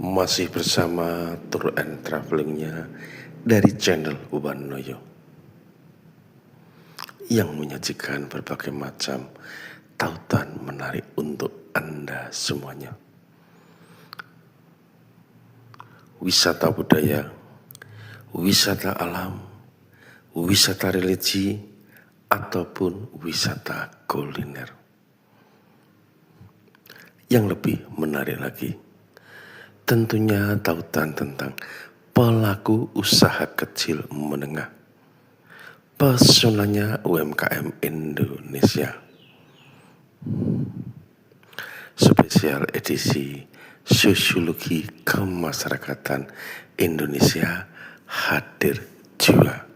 Masih bersama tour and travelingnya dari channel Uban Noyo yang menyajikan berbagai macam tautan menarik untuk Anda semuanya. Wisata budaya, wisata alam, wisata religi, ataupun wisata kuliner. Yang lebih menarik lagi, tentunya tautan tentang pelaku usaha kecil menengah, pesonanya UMKM Indonesia. Spesial edisi Sosiologi Kemasyarakatan Indonesia hadir juga.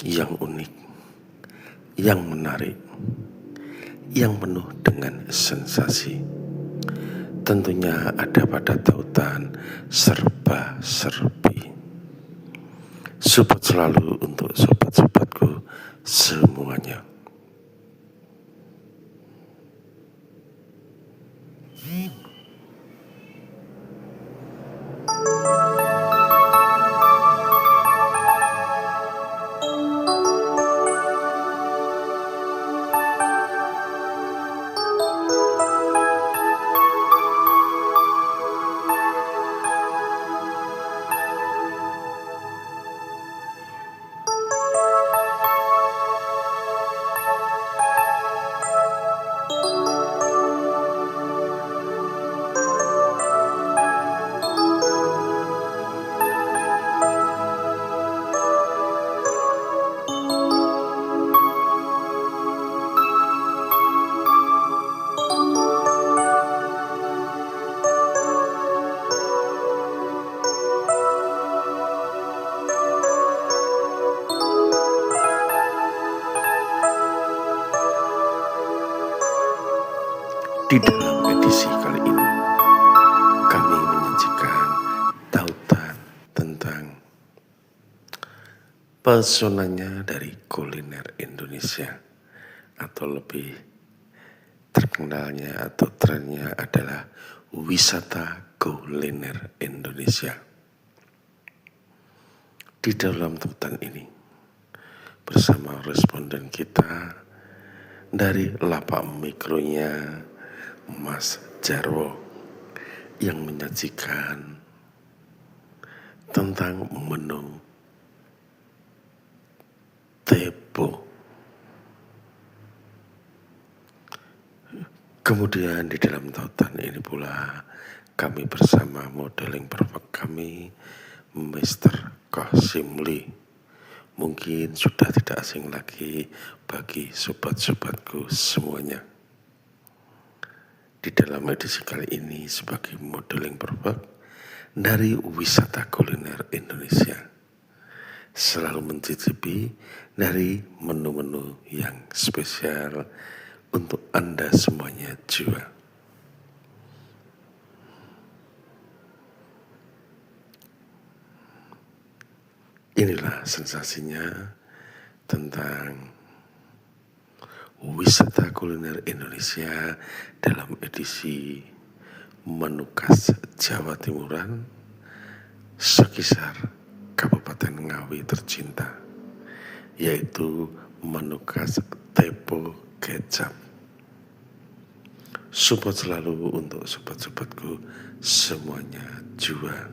Yang unik, yang menarik, yang penuh dengan sensasi. Tentunya ada pada tautan serba-serbi. Support selalu untuk sobat-sobatku semuanya. Di dalam edisi kali ini, kami menyajikan tautan tentang pesonanya dari kuliner Indonesia, atau lebih terkenalnya atau trennya adalah wisata kuliner Indonesia. Di dalam tautan ini, bersama responden kita dari lapak mikronya Mas Jarwo yang menyajikan tentang menu tepo. Kemudian di dalam tautan ini pula kami bersama modeling perfect kami, Mr. Qasimli. Mungkin sudah tidak asing lagi bagi sobat-sobatku semuanya. Di dalam edisi kali ini sebagai modeling perfect dari wisata kuliner Indonesia, selalu mencicipi dari menu-menu yang spesial untuk Anda semuanya juga. Inilah sensasinya tentang wisata kuliner Indonesia dalam edisi menu khas Jawa Timuran sekisar Kabupaten Ngawi tercinta, yaitu menu khas tepo kecap. Support selalu untuk sobat-sobatku semuanya juga.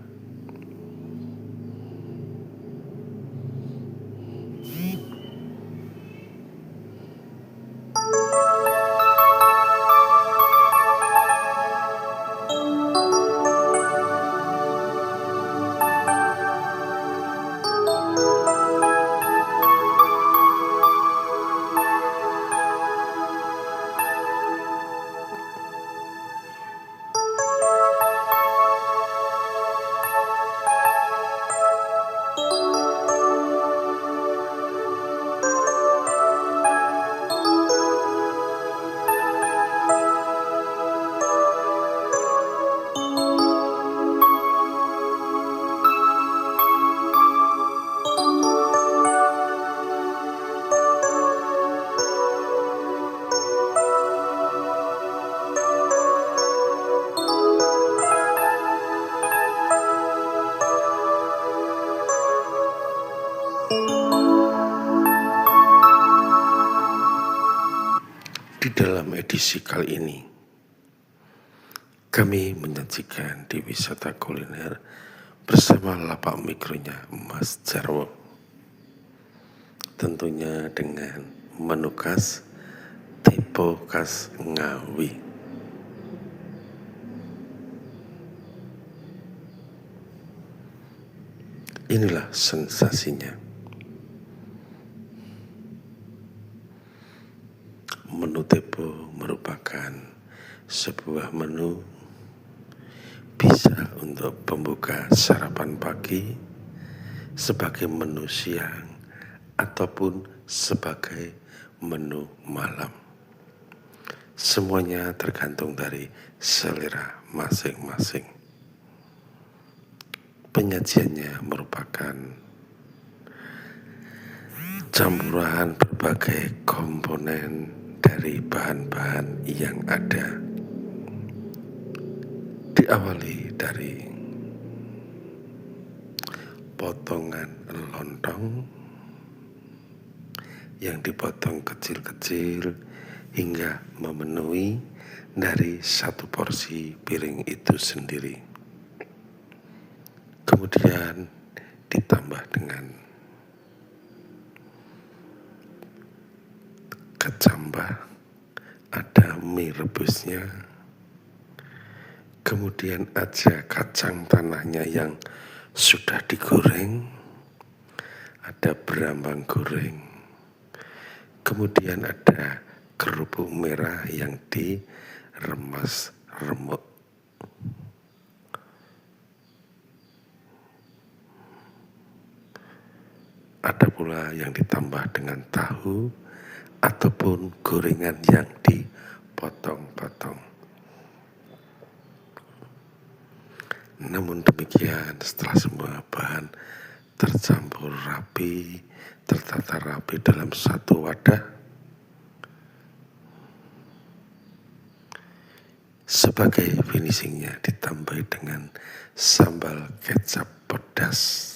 Di dalam edisi kali ini, kami menyajikan di wisata kuliner bersama lapak mikronya Mas Jarwo. Tentunya dengan menu khas Tepo khas Ngawi. Inilah sensasinya. Menu Tepo merupakan sebuah menu bisa untuk pembuka sarapan pagi, sebagai menu siang, ataupun sebagai menu malam. Semuanya tergantung dari selera masing-masing. Penyajiannya merupakan campuran berbagai komponen dari bahan-bahan yang ada. Diawali dari potongan lontong yang dipotong kecil-kecil hingga memenuhi dari satu porsi piring itu sendiri. Kemudian ditambah dengan kecambah, ada mie rebusnya, kemudian ada kacang tanahnya yang sudah digoreng, ada berambang goreng, kemudian ada kerupuk merah yang diremas remuk. Ada pula yang ditambah dengan tahu ataupun gorengan yang dipotong-potong. Namun demikian, setelah semua bahan tercampur rapi, tertata rapi dalam satu wadah, sebagai finishingnya ditambah dengan sambal kecap pedas.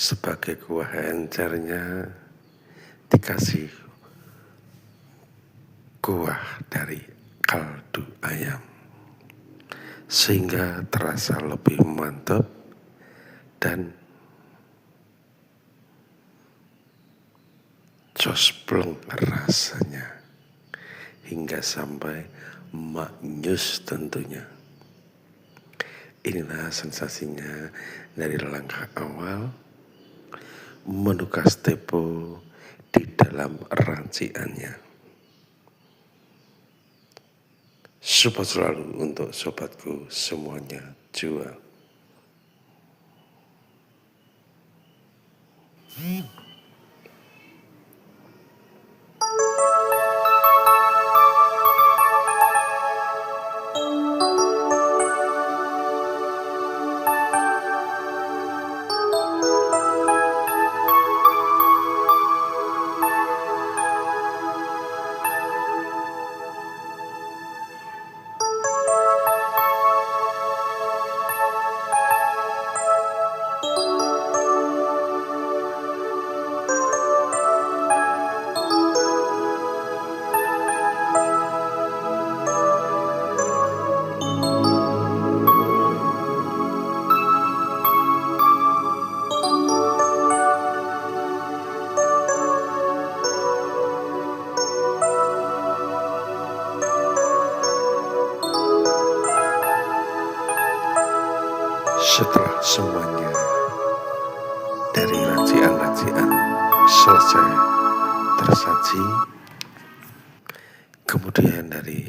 Sebagai kuah encernya dikasih kuah dari kaldu ayam, sehingga terasa lebih mantap dan cospleng rasanya hingga sampai maknyus tentunya. Inilah sensasinya dari langkah awal menu khas Tepo di dalam ranciannya. Support selalu untuk sobatku semuanya jual. Setelah semuanya dari racian-racian selesai tersaji, kemudian dari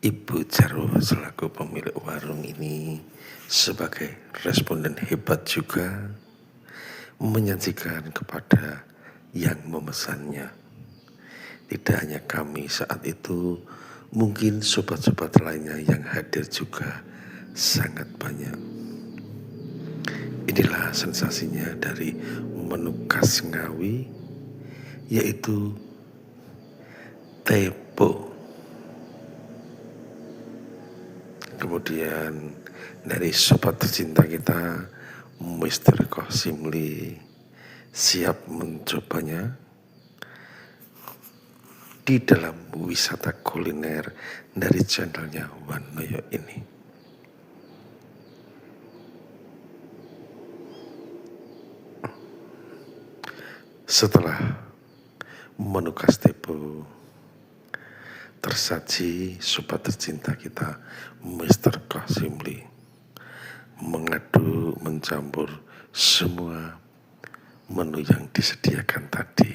Ibu Jarwo selaku pemilik warung ini sebagai responden hebat juga menyajikan kepada yang memesannya. Tidak hanya kami saat itu, mungkin sobat-sobat lainnya yang hadir juga sangat banyak. Inilah sensasinya dari menu khas Ngawi, yaitu Tepo. Kemudian dari sobat tercinta kita Mr. Kosimli siap mencobanya. di dalam wisata kuliner dari channelnya Wanoyo ini. Setelah menu khas Tepo tersaji, sobat tercinta kita Mr. Qasimli mengaduk, mencampur semua menu yang disediakan tadi,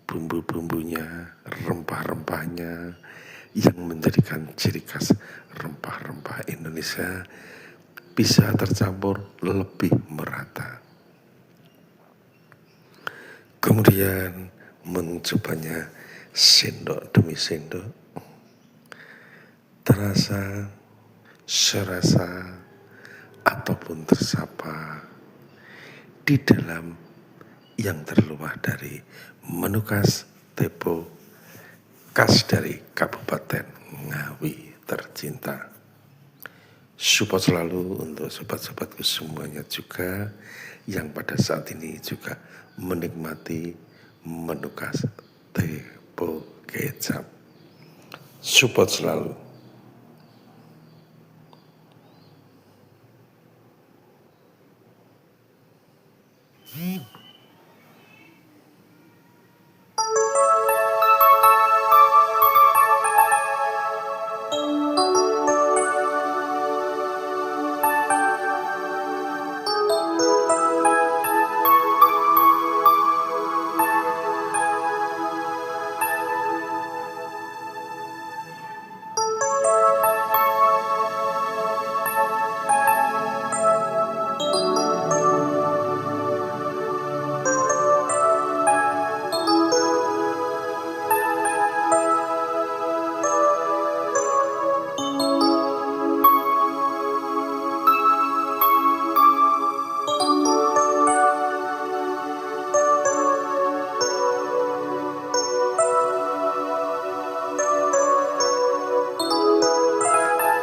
bumbu-bumbunya, rempah-rempahnya yang menjadikan ciri khas rempah-rempah Indonesia bisa tercampur lebih merata. Kemudian mencobanya sendok demi sendok, terasa, serasa, ataupun tersapa di dalam yang terluah dari menu khas Tepo, khas dari Kabupaten Ngawi tercinta. Support selalu untuk sobat-sobatku semuanya juga yang pada saat ini juga menikmati menu khas Tepo kecap. Support selalu.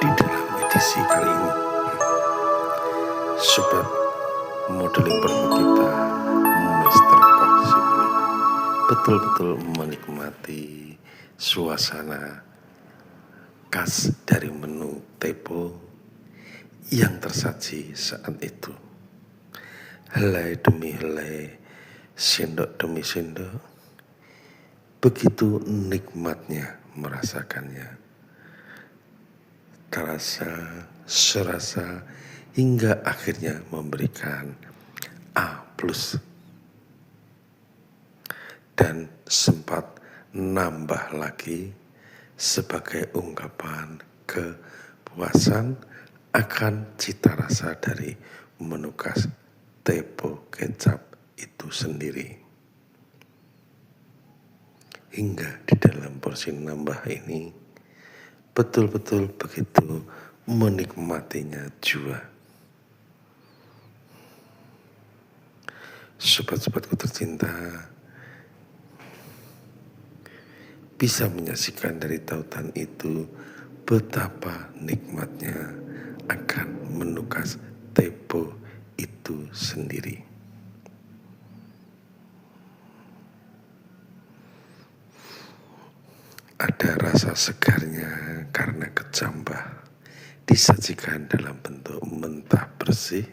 Di dalam edisi kali ini, sobat modeling perlu kita Mr. Qasimli betul-betul menikmati suasana khas dari menu Tepo yang tersaji saat itu. Helai demi helai, sendok demi sendok, begitu nikmatnya merasakannya. Terasa, serasa, hingga akhirnya memberikan A+. Dan sempat nambah lagi sebagai ungkapan kepuasan akan cita rasa dari menu khas Tepo kecap itu sendiri. Hingga di dalam porsi nambah ini betul-betul begitu menikmatinya jua. Sobat-sobatku tercinta, bisa menyaksikan dari tautan itu betapa nikmatnya akan menu khas Tepo itu sendiri. Ada rasa segarnya karena kecambah disajikan dalam bentuk mentah bersih,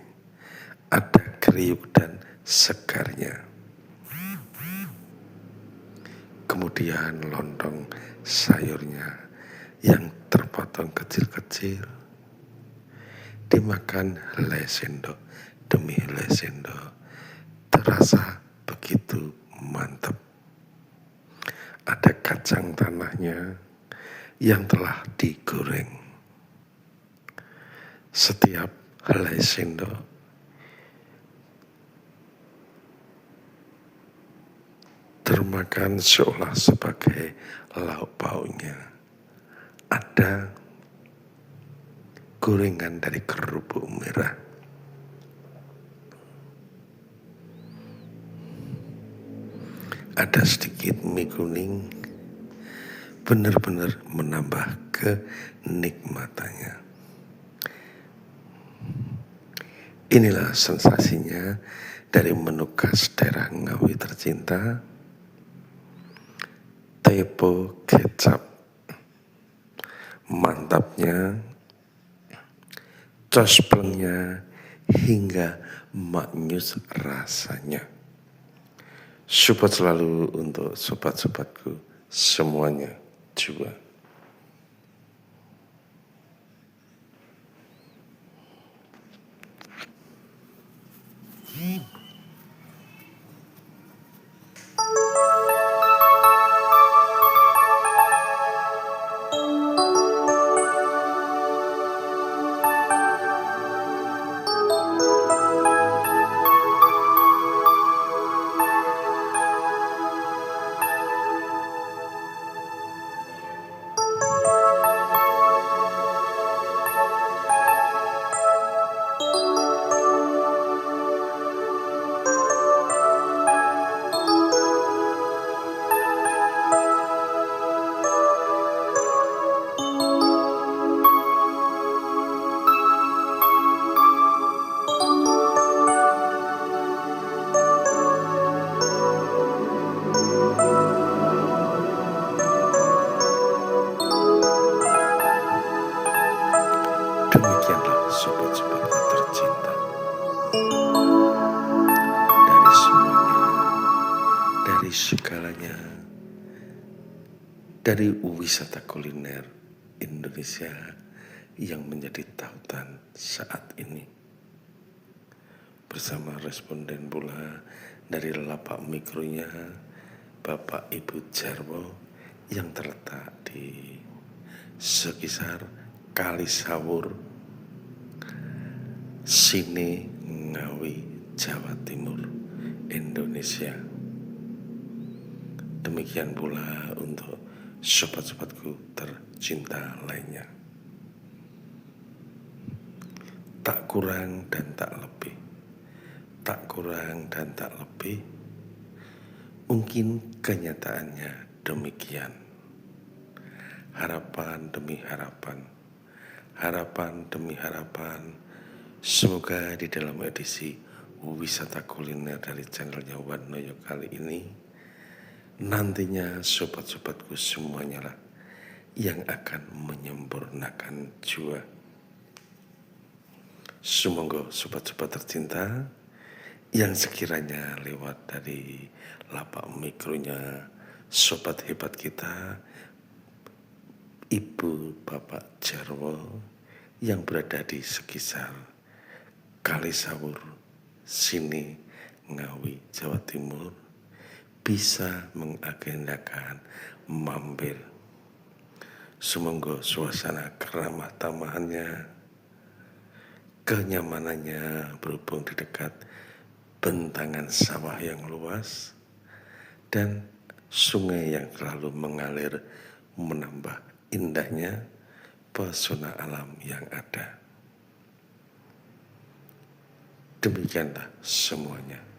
ada kriuk dan segarnya. Kemudian lontong sayurnya yang terpotong kecil-kecil dimakan helai sendok demi helai sendok, terasa begitu mantap. Ada kacang tanahnya yang telah digoreng. Setiap helai sendok termakan seolah sebagai lauk pauknya. Ada gorengan dari kerupuk merah. Ada sedikit mie kuning, benar-benar menambah kenikmatannya. Inilah sensasinya dari menu khas daerah Ngawi tercinta tepo kecap, mantapnya, cosplengnya, hingga maknyus rasanya. Support selalu untuk sobat-sobatku semuanya juga. Demikianlah sobat-sobatku tercinta, dari semuanya, dari segalanya, dari wisata kuliner Indonesia yang menjadi tautan saat ini. Bersama responden pula dari lapak mikronya Bapak Ibu Jarwo yang terletak di sekitar Kalisawur, Sini, Ngawi, Jawa Timur, Indonesia. Demikian pula untuk sobat-sobatku tercinta lainnya. Tak kurang dan tak lebih, tak kurang dan tak lebih, mungkin kenyataannya demikian. Harapan demi harapan, harapan demi harapan, semoga di dalam edisi wisata kuliner dari channelnya Warnoyo kali ini, nantinya sobat-sobatku semuanya lah yang akan menyempurnakan jua. Semoga sobat-sobat tercinta yang sekiranya lewat dari lapak mikronya sobat hebat kita Ibu Bapak Jarwo yang berada di sekitar Kalisawur, Sini, Ngawi, Jawa Timur bisa mengagendakan mampir. Semoga suasana keramah tamahannya, kenyamanannya berhubung di dekat bentangan sawah yang luas dan sungai yang selalu mengalir menambah indahnya pesona alam yang ada. Demikianlah semuanya.